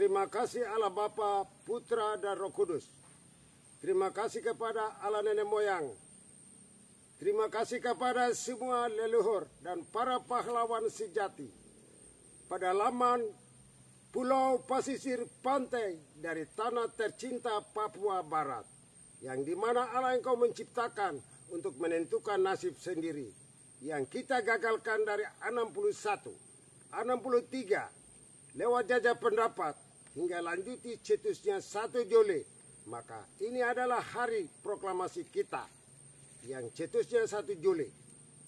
Terima kasih Allah Bapa, Putra dan Roh Kudus. Terima kasih kepada Allah nenek moyang. Terima kasih kepada semua leluhur dan para pahlawan sejati pada laman pulau pasisir pantai dari tanah tercinta Papua Barat, yang dimana Allah Engkau menciptakan untuk menentukan nasib sendiri, yang kita gagalkan dari 61, 63 lewat jajah pendapat hingga lanjuti cetusnya 1 Juli. Maka ini adalah hari proklamasi kita yang cetusnya 1 Juli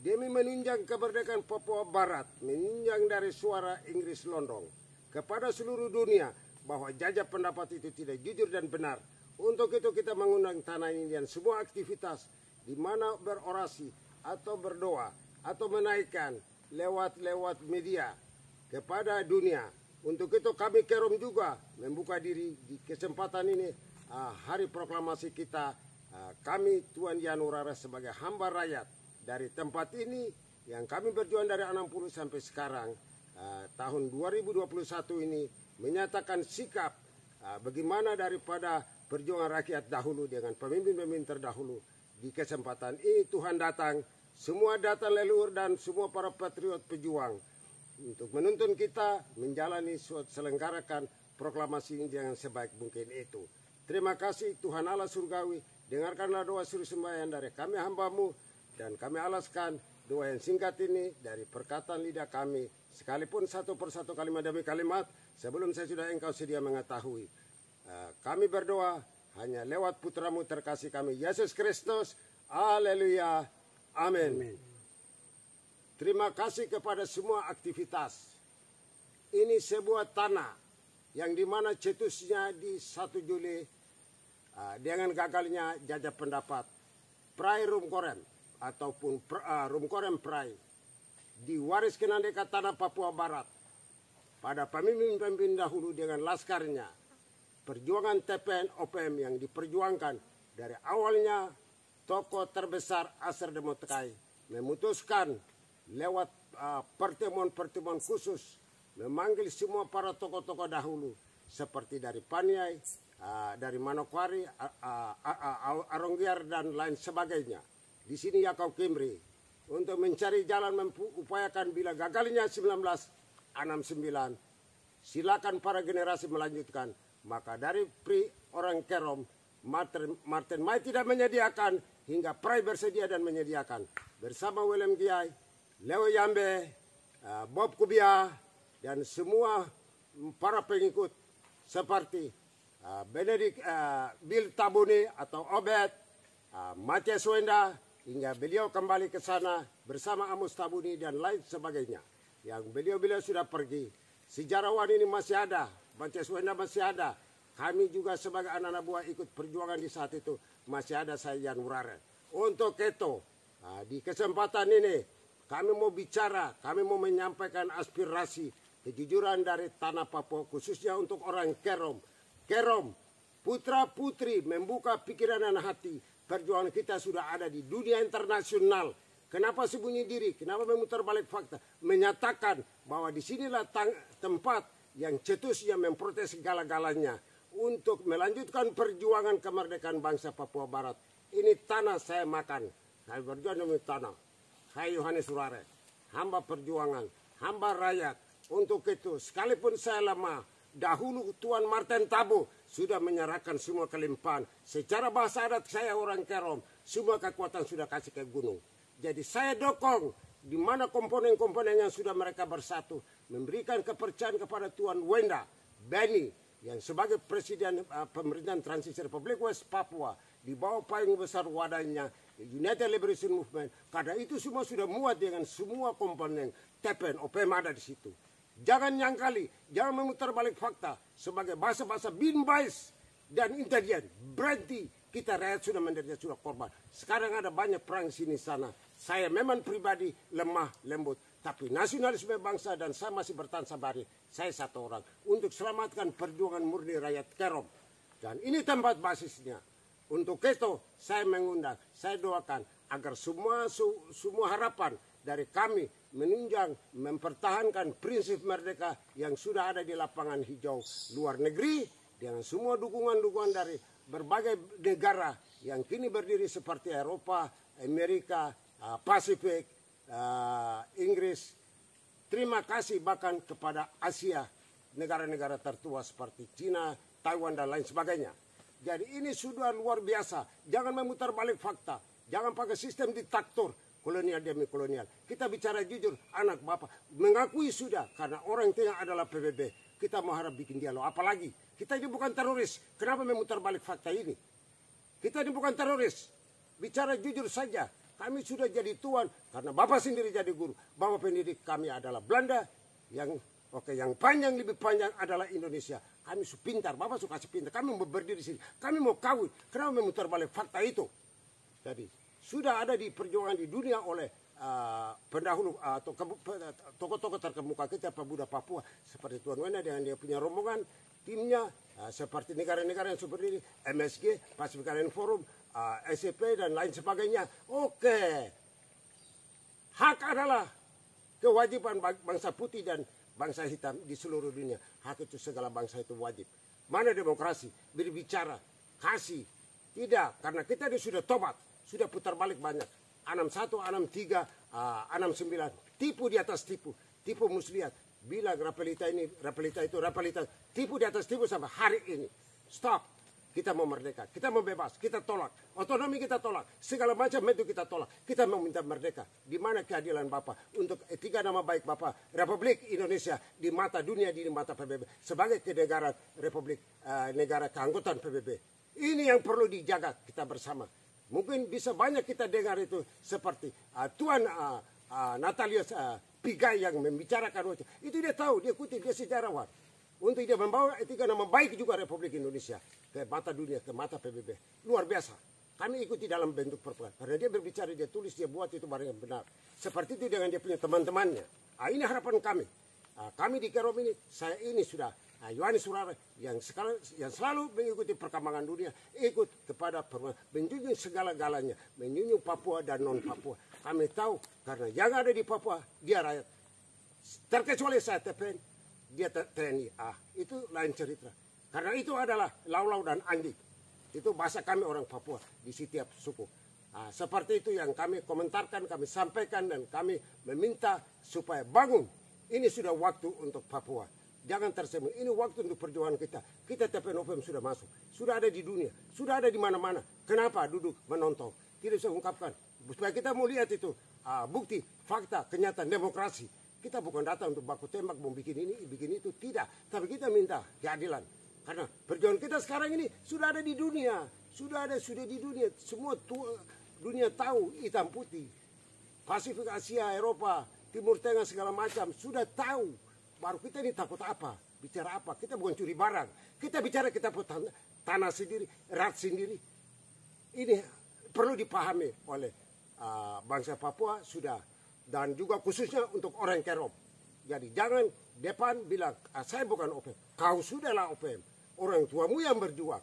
demi menunjang kemerdekaan Papua Barat, menunjang dari suara Inggris London kepada seluruh dunia bahwa jajah pendapat itu tidak jujur dan benar. Untuk itu kita mengundang tanah ini dan semua aktivitas di mana berorasi atau berdoa atau menaikkan lewat media kepada dunia. Untuk itu kami Kerom juga membuka diri di kesempatan ini, hari proklamasi kita. Kami Tuan Yanurara sebagai hamba rakyat dari tempat ini yang kami berjuang dari 60 sampai sekarang, tahun 2021 ini menyatakan sikap bagaimana daripada perjuangan rakyat dahulu dengan pemimpin-pemimpin terdahulu. Di kesempatan ini Tuhan datang, semua datang leluhur dan semua para patriot pejuang untuk menuntun kita menjalani selenggarakan proklamasi ini dengan sebaik mungkin itu. Terima kasih Tuhan Allah surgawi, dengarkanlah doa seru sembahyang dari kami hamba-Mu, dan kami alaskan doa yang singkat ini dari perkataan lidah kami, sekalipun satu persatu kalimat demi kalimat, sebelum saya sudah Engkau sedia mengetahui. Kami berdoa hanya lewat Putra-Mu terkasih kami, Yesus Kristus. Haleluya. Amin. Terima kasih kepada semua aktivitas. Ini sebuah tanah yang dimana cetusnya di 1 Juli dengan gagalnya jajah pendapat Prai Rumkorem ataupun Rumkorem Prai diwariskan dekat tanah Papua Barat pada pemimpin-pemimpin dahulu dengan laskarnya. Perjuangan TPN OPM yang diperjuangkan dari awalnya, tokoh terbesar Asar Demotekai memutuskan lewat pertemuan-pertemuan khusus memanggil semua para tokoh-tokoh dahulu seperti dari Paniai, dari Manokwari, Aronggiar dan lain sebagainya. Di sini Yakau Kimri untuk mencari jalan mengupayakan bila gagalnya 1969, silakan para generasi melanjutkan. Maka dari Pri orang Kerom, Martin Mai tidak menyediakan hingga Prai bersedia dan menyediakan bersama William Giai, Leo Yambe, Bob Kubia dan semua para pengikut seperti Benedict Bill Tabuni atau Obed, Matias Wenda, hingga beliau kembali ke sana bersama Amos Tabuni dan lain sebagainya. Yang beliau sudah pergi. Sejarawan ini masih ada, Matias Wenda masih ada. Kami juga sebagai anak-anak buah ikut perjuangan di saat itu, masih ada saya Yanurara. Untuk itu, di kesempatan ini kami mau bicara, kami mau menyampaikan aspirasi kejujuran dari tanah Papua, khususnya untuk orang Kerom. Kerom, putra-putri membuka pikiran dan hati. Perjuangan kita sudah ada di dunia internasional. Kenapa sembunyi diri? Kenapa memutar balik fakta? Menyatakan bahwa disinilah tempat yang cetusnya memprotes segala-galanya untuk melanjutkan perjuangan kemerdekaan bangsa Papua Barat. Ini tanah saya makan. Saya berjuang demi tanah. Saya Yohanes Urare, hamba perjuangan, hamba rakyat. Untuk itu, sekalipun saya lemah, dahulu Tuan Martin Tabo sudah menyerahkan semua kelimpahan. Secara bahasa adat saya orang Kerom, semua kekuatan sudah kasih ke gunung. Jadi saya dukung di mana komponen-komponen yang sudah mereka bersatu memberikan kepercayaan kepada Tuan Wenda Beni yang sebagai Presiden Pemerintahan Transisi Republik West Papua di bawah payung besar wadahnya United Liberation Movement. Karena itu semua sudah muat dengan semua komponen TPN OPM ada di situ. Jangan nyangkali, jangan memutar balik fakta sebagai bahasa-bahasa bin bais dan intelijen. Berarti kita rakyat sudah menderita, sudah korban. Sekarang ada banyak perang sini sana. Saya memang pribadi lemah, lembut. Tapi nasionalisme bangsa dan saya masih bertahan sampai hari. Saya satu orang untuk selamatkan perjuangan murni rakyat Kerom. Dan ini tempat basisnya. Untuk itu saya mengundang, saya doakan agar semua harapan dari kami menunjang mempertahankan prinsip merdeka yang sudah ada di lapangan hijau luar negeri dengan semua dukungan-dukungan dari berbagai negara yang kini berdiri seperti Eropa, Amerika, Pasifik, Inggris. Terima kasih bahkan kepada Asia, negara-negara tertua seperti Cina, Taiwan dan lain sebagainya. Jadi ini sudah luar biasa. Jangan memutar balik fakta. Jangan pakai sistem diktator kolonial demi kolonial. Kita bicara jujur, anak bapak mengakui sudah karena orang yang adalah PBB. Kita mau harap bikin dialog. Apalagi kita ini bukan teroris. Kenapa memutar balik fakta ini? Kita ini bukan teroris. Bicara jujur saja. Kami sudah jadi tuan karena bapak sendiri jadi guru. Bapak pendidik kami adalah Belanda. Yang panjang lebih panjang adalah Indonesia. Kami pintar. Bapak suka pintar. Kami mau berdiri di sini. Kami mau kawin. Kenapa memutar balik fakta itu? Jadi sudah ada di perjuangan di dunia oleh pendahulu atau tokoh-tokoh terkemuka kita pemuda Papua seperti Tuan Wena dengan dia punya rombongan timnya seperti negara-negara yang seperti ini, MSG, Pacific Island Forum, SCP dan lain sebagainya. Oke, hak adalah kewajiban bangsa putih dan bangsa hitam di seluruh dunia. Hak itu segala bangsa itu wajib. Mana demokrasi? Berbicara, kasih. Tidak, karena kita ini sudah tobat, sudah putar balik banyak. 61, 63, 69, tipu di atas tipu, tipu muslihat. Bilang rapelita tipu di atas tipu sampai hari ini. Stop, kita mau merdeka, kita mau bebas, kita tolak. Otonomi kita tolak, segala macam itu kita tolak. Kita mau minta merdeka. Di mana keadilan Bapak untuk etika nama baik Bapak Republik Indonesia di mata dunia, di mata PBB sebagai kenegaraan Republik negara keanggotaan PBB. Ini yang perlu dijaga kita bersama. Mungkin bisa banyak kita dengar itu seperti Tuan Natalius Pigai yang membicarakan itu dia tahu, dia kutip, dia sejarawan. Untuk dia membawa etika nama baik juga Republik Indonesia ke mata dunia, ke mata PBB. Luar biasa. Kami ikuti dalam bentuk perpuan. Karena dia berbicara, dia tulis, dia buat itu barang yang benar. Seperti itu dengan dia punya teman-temannya. Ini harapan kami. Kami di Kerom ini, saya ini sudah Yohanes Surara yang selalu mengikuti perkembangan dunia, ikut kepada menjunjung segala-galanya, menjunjung Papua dan non-Papua. Kami tahu karena yang ada di Papua, dia rakyat. Terkecuali saya TPN, dia TNI. Itu lain cerita. Karena itu adalah lau-lau dan anjing. Itu bahasa kami orang Papua di setiap suku. Seperti itu yang kami komentarkan, kami sampaikan dan kami meminta supaya bangun. Ini sudah waktu untuk Papua. Jangan tersembunyi. Ini waktu untuk perjuangan kita. Kita TPN OPM sudah masuk. Sudah ada di dunia. Sudah ada di mana-mana. Kenapa duduk menonton? Tidak bisa ungkapkan. Supaya kita mau lihat itu. Bukti, fakta, kenyataan, demokrasi. Kita bukan datang untuk baku tembak, mau bikin ini, bikin itu. Tidak. Tapi kita minta keadilan. Karena perjuangan kita sekarang ini sudah ada di dunia. Sudah di dunia. Semua dunia tahu hitam putih. Pasifik, Asia, Eropa, Timur Tengah segala macam. Sudah tahu. Baru kita ini takut apa? Bicara apa? Kita bukan curi barang. Kita bicara kita pun tanah sendiri, rat sendiri. Ini perlu dipahami oleh bangsa Papua sudah. Dan juga khususnya untuk orang Kerom. Jadi jangan depan bilang, saya bukan OPM. Kau sudahlah OPM. Orang tuamu yang berjuang.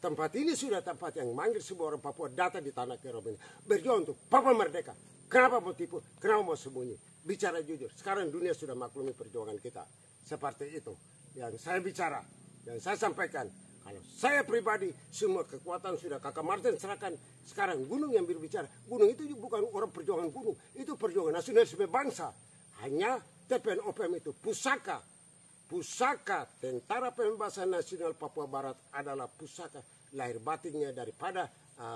Tempat ini sudah tempat yang manggil semua orang Papua datang di tanah Kerom ini. Berjuang untuk Papua merdeka. Kenapa mau tipu? Kenapa mau sembunyi? Bicara jujur. Sekarang dunia sudah maklumi perjuangan kita. Seperti itu. Yang saya bicara. Yang saya sampaikan. Kalau saya pribadi, semua kekuatan sudah Kakak Martin serahkan. Sekarang gunung yang berbicara. Gunung itu bukan orang perjuangan gunung. Itu perjuangan nasionalisme bangsa. Hanya TPN OPM itu pusaka. Pusaka Tentara Pembebasan Nasional Papua Barat adalah pusaka lahir batinnya daripada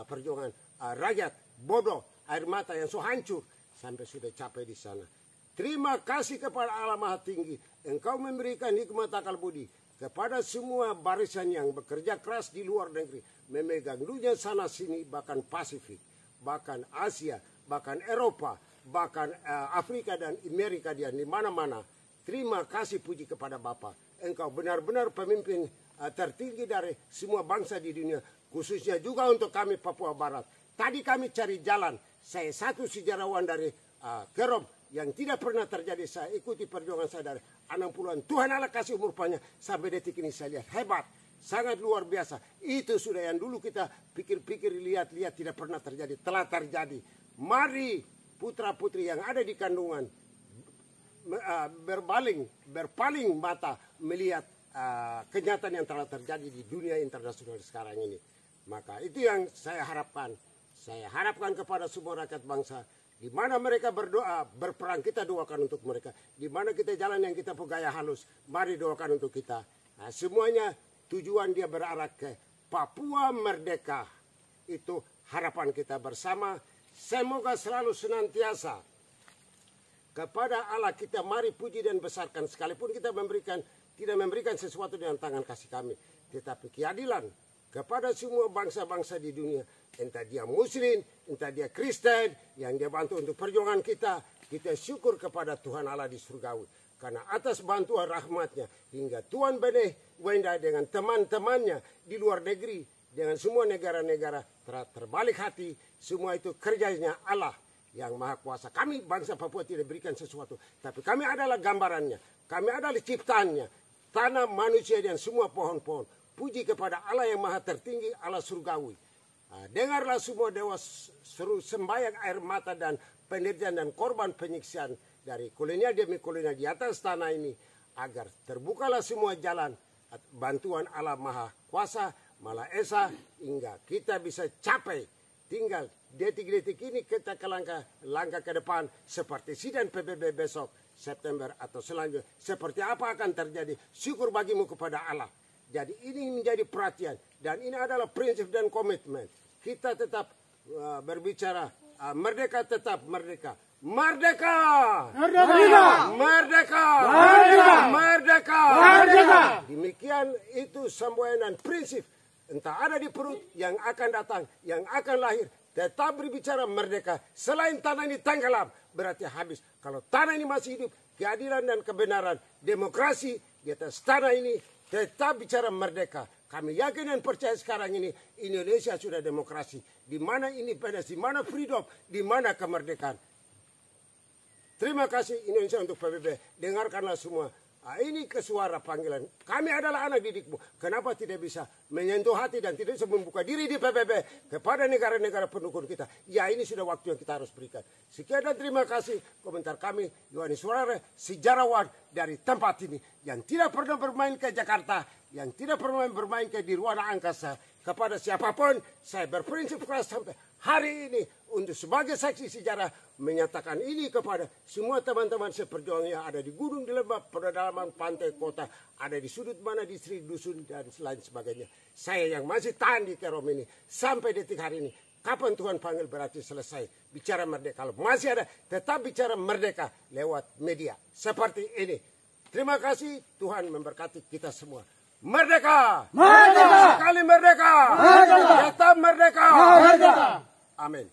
perjuangan rakyat bodoh, air mata yang so hancur sampai sudah capai di sana. Terima kasih kepada Allah Maha Tinggi. Engkau memberikan hikmat akal budi kepada semua barisan yang bekerja keras di luar negeri, memegang dunia sana sini, bahkan Pasifik, bahkan Asia, bahkan Eropa, bahkan Afrika dan Amerika, dan di mana-mana. Terima kasih puji kepada Bapa. Engkau benar-benar pemimpin tertinggi dari semua bangsa di dunia, khususnya juga untuk kami Papua Barat. Tadi kami cari jalan. Saya satu sejarawan dari Kerom yang tidak pernah terjadi. Saya ikuti perjuangan saya dari 60-an. Tuhan Allah kasih umur panjang. Sampai detik ini saya lihat hebat. Sangat luar biasa. Itu sudah yang dulu kita pikir-pikir, lihat-lihat tidak pernah terjadi. Telah terjadi. Mari putra-putri yang ada di kandungan berpaling mata melihat kenyataan yang telah terjadi di dunia internasional sekarang ini. Maka itu yang saya harapkan. Saya harapkan kepada semua rakyat bangsa, di mana mereka berdoa, berperang, kita doakan untuk mereka. Di mana kita jalan yang kita gaya halus, mari doakan untuk kita. Nah, semuanya tujuan dia berarah ke Papua merdeka. Itu harapan kita bersama. Semoga selalu senantiasa kepada Allah kita mari puji dan besarkan. Sekalipun kita tidak memberikan sesuatu dengan tangan kasih kami, tetapi keadilan kepada semua bangsa-bangsa di dunia. Entah dia Muslim, entah dia Kristen, yang dia bantu untuk perjuangan kita. Kita syukur kepada Tuhan Allah di surgawi. Karena atas bantuan rahmatnya, hingga Tuan Benih Wenda dengan teman-temannya di luar negeri, dengan semua negara-negara terbalik hati, semua itu kerjanya Allah yang Maha Kuasa. Kami bangsa Papua tidak berikan sesuatu, tapi kami adalah gambarannya, kami adalah ciptaannya, tanah, manusia, dan semua pohon-pohon. Puji kepada Allah yang Maha Tertinggi, Allah surgawi. Nah, dengarlah semua dewa seru sembahyang air mata dan penderitaan dan korban penyiksaan dari kolonial demi kolonial di atas tanah ini, agar terbukalah semua jalan bantuan Allah Maha Kuasa, Maha Esa, hingga kita bisa capai. Tinggal detik-detik ini kita ke langkah ke depan, seperti sidang PBB besok September atau selanjutnya, seperti apa akan terjadi. Syukur bagimu kepada Allah. Jadi ini menjadi perhatian, dan ini adalah prinsip dan komitmen. Kita tetap berbicara merdeka, tetap merdeka. Merdeka! Merdeka! Merdeka! Merdeka! Merdeka! Merdeka! Demikian itu semboyan dan prinsip. Entah ada di perut yang akan datang, yang akan lahir, tetap berbicara merdeka. Selain tanah ini tenggelam, berarti habis. Kalau tanah ini masih hidup, keadilan dan kebenaran, demokrasi di atas tanah ini, tetap bicara merdeka. Kami yakin dan percaya sekarang ini Indonesia sudah demokrasi. Di mana independence, di mana freedom, di mana kemerdekaan. Terima kasih Indonesia untuk PBB. Dengarkanlah semua. Ini kesuara panggilan. Kami adalah anak didikmu. Kenapa tidak bisa menyentuh hati dan tidak bisa membuka diri di PBB kepada negara-negara pendukung kita? Ya, ini sudah waktu yang kita harus berikan. Sekian dan terima kasih. Komentar kami, Yohanes Suarere, sejarawan dari tempat ini, yang tidak pernah bermain ke Jakarta, yang tidak pernah bermain ke di ruang angkasa. Kepada siapapun, saya berprinsip keras sampai hari ini untuk sebagai saksi sejarah menyatakan ini kepada semua teman-teman seperjuangan yang ada di gunung, di lembah, pedalaman, pantai, kota, ada di sudut mana, distrik, dusun, dan lain sebagainya. Saya yang masih tahan di Kerom ini sampai detik hari ini. Kapan Tuhan panggil berarti selesai bicara merdeka. Kalau masih ada, tetap bicara merdeka lewat media seperti ini. Terima kasih, Tuhan memberkati kita semua. Merdeka! Merdeka! Sekali merdeka! Merdeka! Tetap merdeka! Merdeka! Amin.